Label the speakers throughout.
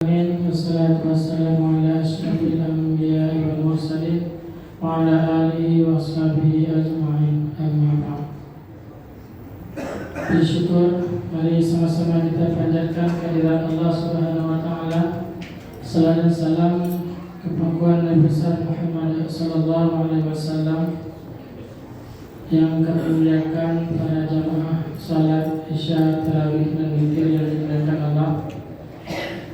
Speaker 1: Wassalatu wassalamu ala asyrafil anbiya'i wal mursalin wa ala alihi wa sahbihi ajma'in, amma ba'd. Bersyukur, mari sama-sama kita panjatkan kehadirat Allah Subhanahu wa taala. Salam dan salam kepada Nabi besar Muhammad sallallahu alaihi wasallam yang kami muliakan para jamaah salat Isya, Tarawih dan Witir yang dimuliakan Allah.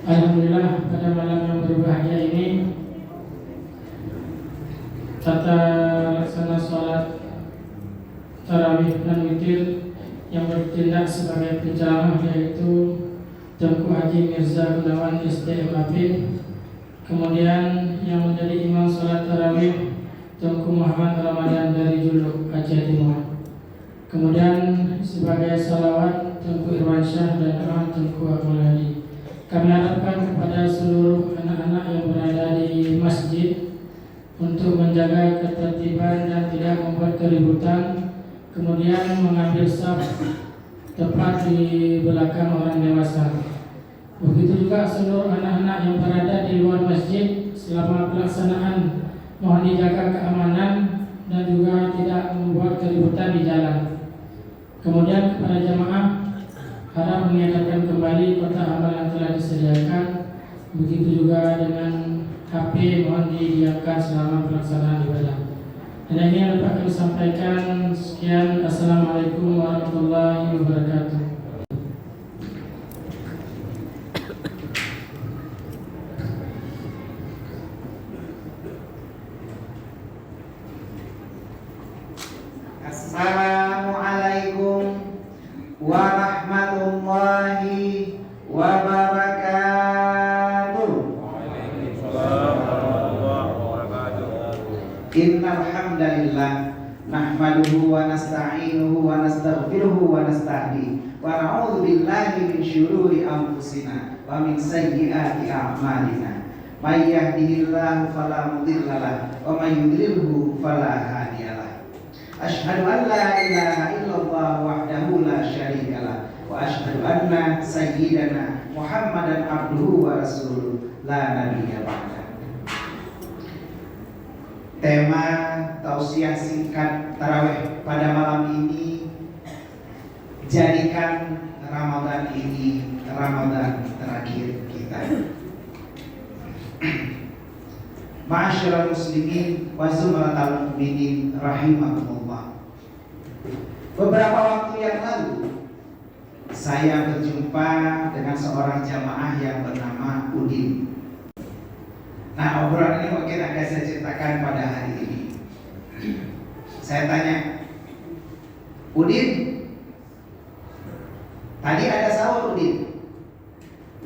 Speaker 1: Alhamdulillah, pada malam yang berbahagia ini tata laksana salat Tarawih dan Witir yang bertindak sebagai penceramah yaitu Tengku Haji Mirza Gunawan SDMAP. Kemudian yang menjadi imam salat Tarawih Tengku Muhammad Ramadan dari Juluk, Aceh Timur. Kemudian sebagai salawat Tengku Irwansyah dan doa Tengku Abdul Hadi. Kami harapkan kepada seluruh anak-anak yang berada di masjid untuk menjaga ketertiban dan tidak membuat keributan, kemudian mengambil saf tepat di belakang orang dewasa. Begitu juga seluruh anak-anak yang berada di luar masjid selama pelaksanaan, mohon dijaga keamanan dan juga tidak membuat keributan di jalan. Kemudian kepada jamaah harap mengingatkan kembali kotak amal yang telah disediakan. Begitu juga dengan HP mohon didiamkan selama pelaksanaan ibadah. Dan ini yang dapat kami sampaikan. Sekian, assalamualaikum warahmatullahi wabarakatuh.
Speaker 2: Assalamualaikum warahmatullahi wabarakatuh. Innal hamdalillah nahmaduhu wa nasta'inuhu wa nastaghfiruhu wa nastahdihi wa na'udzu billahi min syururi anfusina wa min sayyiati a'malina. May yahdihillahu fala mudilla lahu wa may yudlilhu fala hadiyalah. Asyhadu an la ilaha illallah wahdahu la syarika lah wa asyhadu anna sayyidana Muhammadan abduhu wa rasuluh la nabiyya ba'da. Tema tausiah singkat tarawih pada malam ini, jadikan Ramadan ini Ramadan terakhir kita. Ma'asyiral muslimin wa zumratal mu'minin rahimakumullah. Beberapa waktu yang lalu saya berjumpa dengan seorang jamaah yang bernama Udin. Nah, obrolan ini mungkin akan saya ceritakan pada hari ini. Saya tanya, Udin, tadi ada sahur Udin?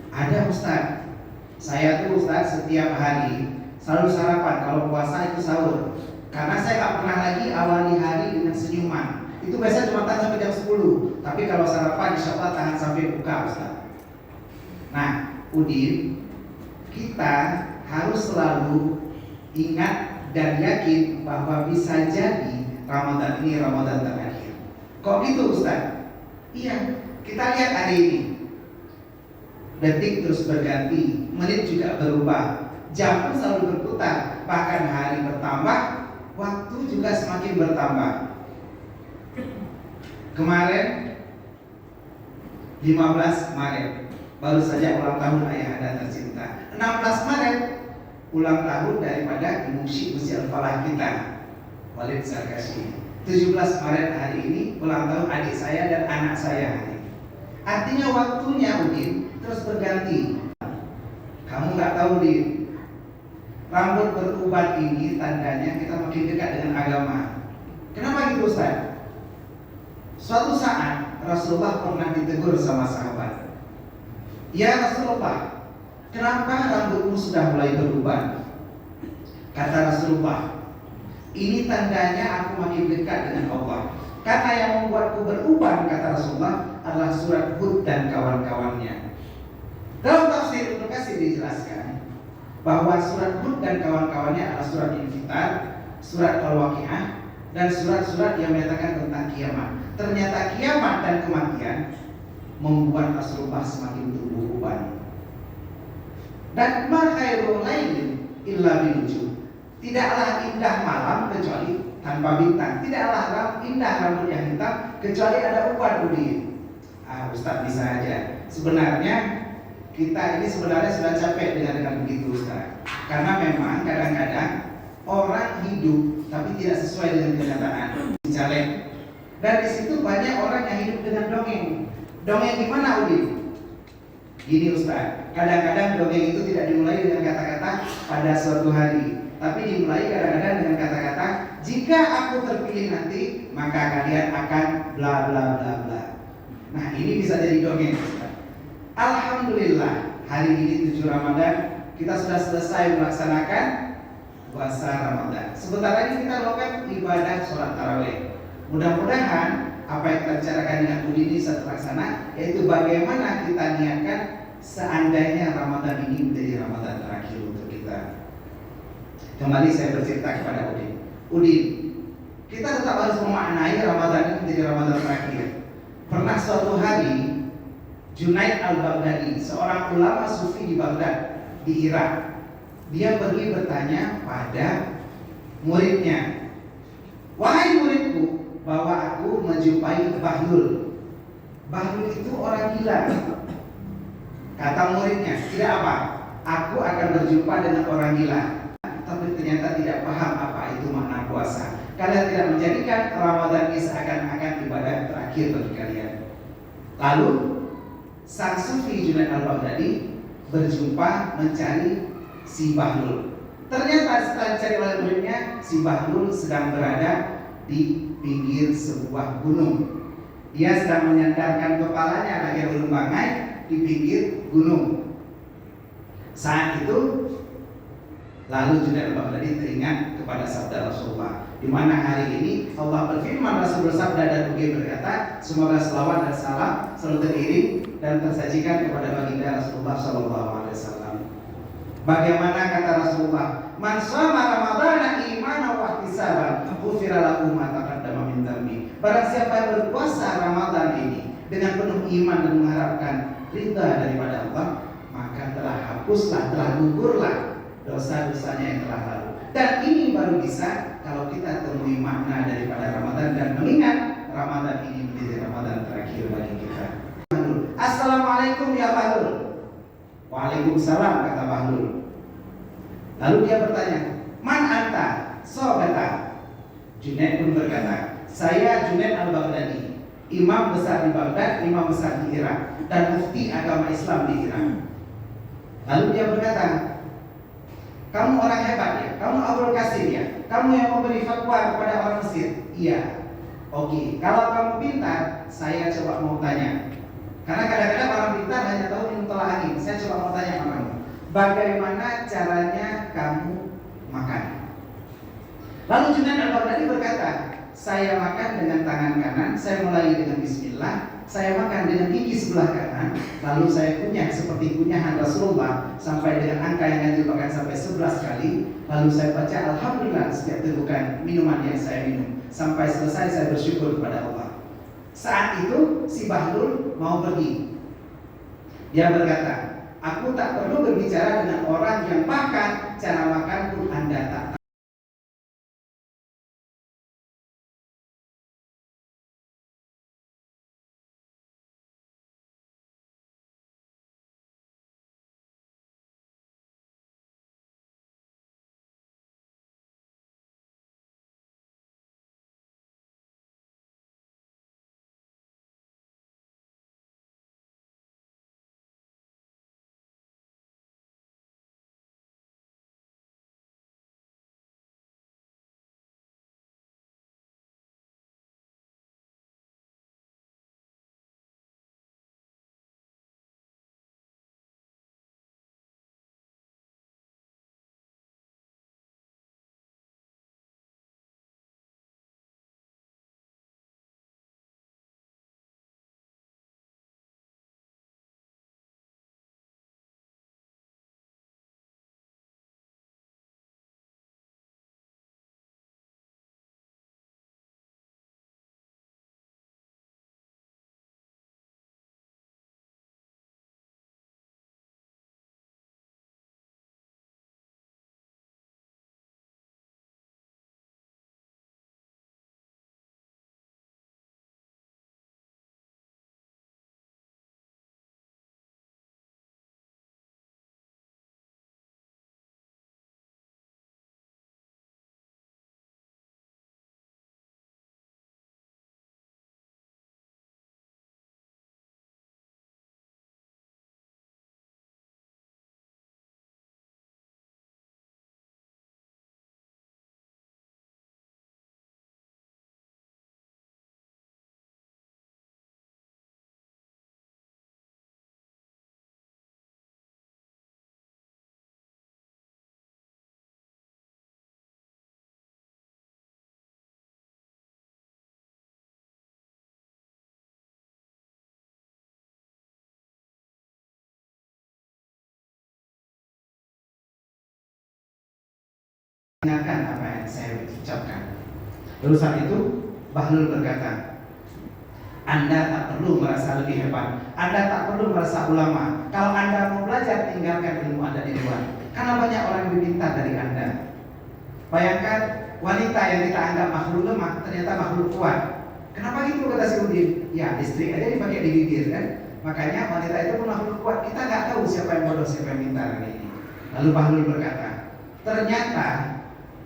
Speaker 2: Ada Ustaz. Saya tuh Ustaz setiap hari selalu sarapan, kalau puasa itu sahur. Karena saya gak pernah lagi awali hari dengan senyuman. Itu biasanya cuma tahan sampai jam 10. Tapi kalau sarapan insya Allah tahan sampai buka Ustaz. Nah, Udin, kita harus selalu ingat dan yakin bahwa bisa jadi Ramadan ini Ramadan terakhir. Kok gitu Ustaz? Iya, kita lihat hari ini. Detik terus berganti, menit juga berubah, jam pun selalu berputar, bahkan hari bertambah, waktu juga semakin bertambah. Kemarin 15 Maret baru saja ulang tahun ayah anda tercinta. 16 Maret ulang tahun daripada Musi Al-Falah kita, Walid Sarkasi. 17 Maret hari ini ulang tahun adik saya dan anak saya hari. Artinya waktunya Udin terus berganti. Kamu nggak tahu Udin, rambut beruban ini tandanya kita makin dekat dengan agama. Kenapa gitu Ustaz? Suatu saat Rasulullah pernah ditegur sama sahabat. Ya Rasulullah, kenapa rambutmu sudah mulai beruban? Kata Rasulullah, ini tandanya aku makin dekat dengan Allah. Karena yang membuatku beruban, kata Rasulullah, adalah surat Hud dan kawan-kawannya. Dalam tafsir Ibnu Katsir dijelaskan bahwa surat Hud dan kawan-kawannya adalah surat Infitar, surat Al-Waqi'ah, dan surat-surat yang menyatakan tentang kiamat. Ternyata kiamat dan kematian membuat Rasulullah semakin berubah. Dan ma khairul lailin illa binujum. Tidaklah indah malam kecuali tanpa bintang. Tidaklah indah rambut yang hitam kecuali ada upan udin. Ustaz bisa aja. Sebenarnya kita ini sebenarnya sudah capek dengan begitu Ustaz. Karena memang kadang-kadang orang hidup tapi tidak sesuai dengan kenyataan. Caleg. Dan di situ banyak orang yang hidup dengan dongeng. Dongeng gimana Udin? Gini Ustaz, kadang-kadang dongeng itu tidak dimulai dengan kata-kata pada suatu hari, tapi dimulai kadang-kadang dengan kata-kata jika aku terpilih nanti maka kalian akan bla bla bla bla. Nah ini bisa jadi dongeng Ustaz. Alhamdulillah hari ini 7 Ramadan kita sudah selesai melaksanakan puasa Ramadan. Sebentar lagi kita lakukan ibadah sholat tarawih. Mudah-mudahan apa yang kita bicarakan dengan Budi ini terlaksana, yaitu bagaimana kita niatkan seandainya Ramadan ini menjadi Ramadan terakhir untuk kita. Kembali saya bercerita kepada Udin. Udin, kita tetap harus memaknai Ramadan ini menjadi Ramadan terakhir. Pernah suatu hari Junaid al-Baghdadi, seorang ulama sufi di Baghdad, di Irak, dia pergi bertanya pada muridnya, wahai muridku, bahwa aku menjumpai Bahlul. Bahlul itu orang gila. Kata muridnya, tidak apa, aku akan berjumpa dengan orang gila. Tapi ternyata tidak paham apa itu makna puasa. Kalian tidak menjadikan Ramadan ini seakan-akan ibadah terakhir bagi kalian. Lalu sang sufi Junaid al-Baghdadi berjumpa mencari si Bahlul. Ternyata setelah dicari oleh muridnya, si Bahlul sedang berada di pinggir sebuah gunung. Dia sedang menyandarkan kepalanya lagi berlumbangan di pinggir gunung. Saat itu lalu Junaid al-Baghdadi teringat kepada sabda Rasulullah, di mana hari ini Allah berfirman, Rasul bersabda dan Bugi berkata, semoga selawat dan salam selalu teriring dan tersajikan kepada baginda Rasulullah SAW. Bagaimana kata Rasulullah, man shoma ramadhana imanan wa ihtisaban ghufira lahu ma taqaddama min dhanbi. Barang siapa yang berpuasa Ramadan ini dengan penuh iman dan mengharapkan ridha daripada Allah, maka telah hapuslah, telah gugurlah dosa-dosanya yang telah lalu. Dan ini baru bisa kalau kita temui makna daripada Ramadan dan mengingat Ramadan ini menjadi Ramadan terakhir bagi kita. Assalamualaikum ya Bahlul. Waalaikumsalam kata Bahlul. Lalu dia bertanya, man anta? So kata Junaid pun berkata, saya Junaid al-Baghdadi, imam besar di Baghdad, imam besar di Irak, dan mufti agama Islam di Irak. Lalu dia berkata, kamu orang hebat ya, kamu Abul Qasim ya, kamu yang memberi fatwa kepada orang Mesir. Iya. Oke, kalau kamu pintar, saya coba mau tanya. Karena kadang-kadang orang pintar hanya tahu minum tolak angin. Saya coba mau tanya sama kamu, bagaimana caranya kamu makan? Lalu Junaid al-Baghdadi berkata, saya makan dengan tangan kanan, saya mulai dengan bismillah, saya makan dengan gigi sebelah kanan, lalu saya kunyah seperti kunyahan Rasulullah sampai dengan angka yang ganjil bahkan sampai 11 kali, lalu saya baca alhamdulillah setiap tegukan minuman yang saya minum, sampai selesai saya bersyukur kepada Allah. Saat itu si Bahlul mau pergi. Dia berkata, aku tak perlu berbicara dengan orang yang bahkan cara makan pun Anda tak Dengarkan apa yang saya ucapkan. Lalu saat itu Bahlul berkata, Anda tak perlu merasa lebih hebat, Anda tak perlu merasa ulama. Kalau Anda mau belajar, tinggalkan ilmu Anda di luar. Karena banyak orang yang lebih pintar dari Anda. Bayangkan wanita yang kita anggap makhluk lemah, ternyata makhluk kuat. Kenapa gitu kata si Udin? Ya listrik aja dipakai di bibir kan. Makanya wanita itu pun makhluk kuat. Kita nggak tahu siapa yang bodoh, siapa yang pintar ini. Lalu Bahlul berkata, ternyata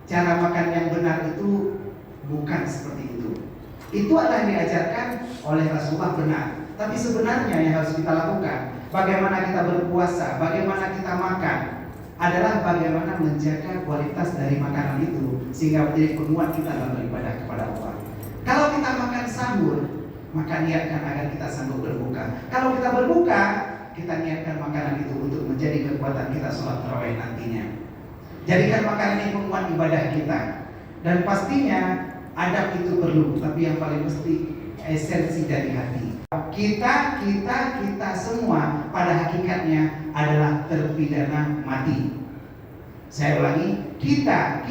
Speaker 2: cara makan yang benar itu bukan seperti itu. Itu adalah yang diajarkan oleh Rasulullah benar. Tapi sebenarnya yang harus kita lakukan, bagaimana kita berpuasa, bagaimana kita makan, adalah bagaimana menjaga kualitas dari makanan itu sehingga menjadi penguat kita dalam beribadah kepada Allah. Kalau kita makan sahur, maka niatkan agar kita sanggup berbuka. Kalau kita berbuka, kita niatkan makanan itu untuk menjadi kekuatan kita sholat tarawih nantinya. Jadikan makanan ini penguat ibadah kita. Dan pastinya adab itu perlu, tapi yang paling mesti esensi dari hati. Kita semua pada hakikatnya adalah terpidana mati. Saya ulangi, kita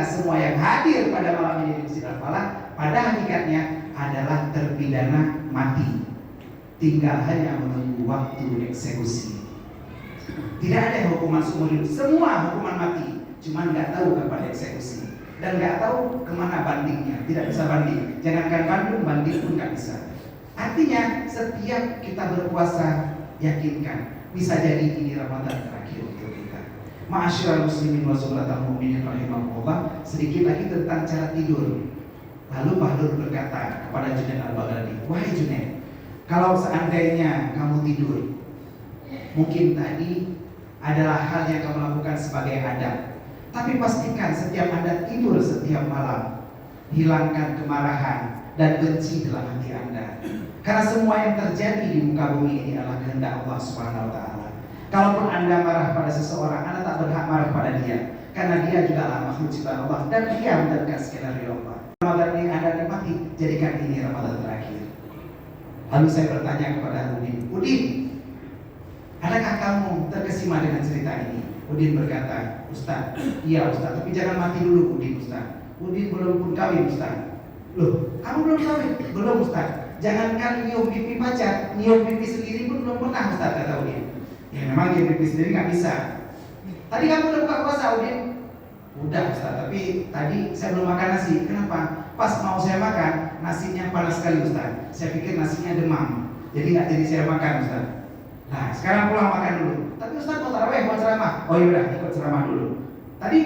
Speaker 2: semua yang hadir pada malam ini di Masjid Al-Falah pada hakikatnya adalah terpidana mati. Tinggal hanya menunggu waktu eksekusi. Tidak ada hukuman seumur hidup, semua hukuman mati, cuma nggak tahu kapan eksekusi. Dan nggak tahu kemana bandingnya, tidak bisa banding. Jangankan banding, banding pun nggak bisa. Artinya setiap kita berpuasa, yakinkan bisa jadi ini Ramadan terakhir untuk kita. Ma'asyiral muslimin wa sholatal mu'minin rahimahullah. Sedikit lagi tentang cara tidur. Lalu Bahlul berkata kepada Junaid Al-Baghdadi, wahai Junaid, kalau seandainya kamu tidur, mungkin tadi adalah hal yang kamu lakukan sebagai adab. Tapi pastikan setiap Anda tidur setiap malam, hilangkan kemarahan dan benci dalam hati Anda. Karena semua yang terjadi di muka bumi ini adalah kehendak Allah Subhanahu wa taala. Kalaupun Anda marah pada seseorang, Anda tak berhak marah pada dia, karena dia juga adalah makhluk ciptaan Allah dan dia mendengar skenario Allah. Ramadan ini Anda nikmati, jadikan ini Ramadan terakhir. Lalu saya bertanya kepada Udin, adakah kamu terkesima dengan cerita ini? Udin berkata, Ustaz, iya Ustaz, tapi jangan mati dulu Udin Ustaz. Udin belum pun kawin Ustaz. Loh, kamu belum kawin? Belum Ustaz. Jangankan nyium pipi pacar, nyium pipi sendiri pun belum pernah Ustaz, kata Udin. Ya memang nyium pipi sendiri nggak bisa. Tadi kamu udah buka puasa Udin? Udah Ustaz, tapi tadi saya belum makan nasi. Kenapa? Pas mau saya makan, nasinya panas sekali Ustaz. Saya pikir nasinya demam, jadi nggak jadi saya makan Ustaz. Nah, sekarang pulang makan dulu. Tapi Ustaz mau tarawih, mau ceramah. Oh yaudah, ikut ceramah dulu. Tadi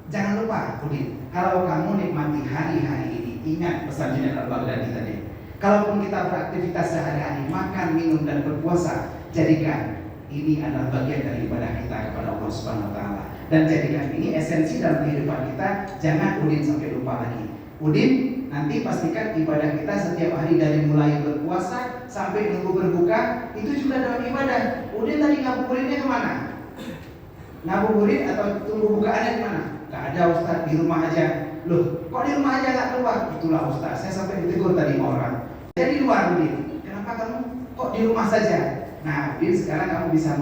Speaker 2: jangan lupa, Udin, kalau kamu nikmati hari-hari ini, ingat pesan Junaid Al-Baghdadi tadi. Kalaupun kita beraktivitas sehari-hari, makan, minum dan berpuasa, jadikan ini adalah bagian dari ibadah kita kepada Allah Subhanahu wa taala. Dan jadikan ini esensi dalam kehidupan kita. Jangan Udin sampai lupa lagi. Udin, nanti pastikan ibadah kita setiap hari dari mulai berpuasa sampai nunggu berbuka itu juga dalam ibadah. Udin tadi ngabuburitnya kemana? Ngabuburit atau tunggu bukaannya kemana? Gak ada Ustaz, di rumah aja. Loh, kok di rumah aja gak keluar? Itulah Ustaz, saya sampai ditegur tadi sama orang. Jadi luar Udin, kenapa kamu kok di rumah saja? Nah Udin, sekarang kamu bisa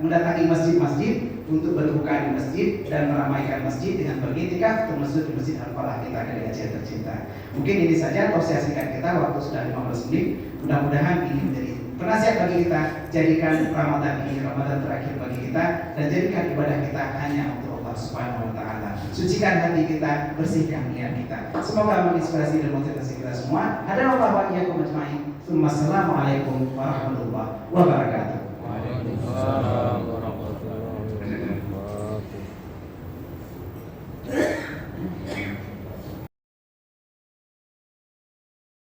Speaker 2: mendatangi masjid-masjid untuk berbuka di masjid dan meramaikan masjid dengan beriktikaf termasuk di Masjid Al-Falah kita dari Aceh tercinta. Mungkin ini saja tausiah singkat kita, waktu sudah 15 menit. Mudah-mudahan ini menjadi penasihat bagi kita. Jadikan Ramadan ini Ramadan terakhir bagi kita dan jadikan ibadah kita hanya untuk Allah Subhanahu wa taala. Sucikan hati kita, bersihkan niat kita. Semoga menginspirasi dan motivasi kita semua. Hadanallahu wa iyyakum ajmain. Assalamualaikum warahmatullahi wabarakatuh.
Speaker 3: Waalaikumsalam.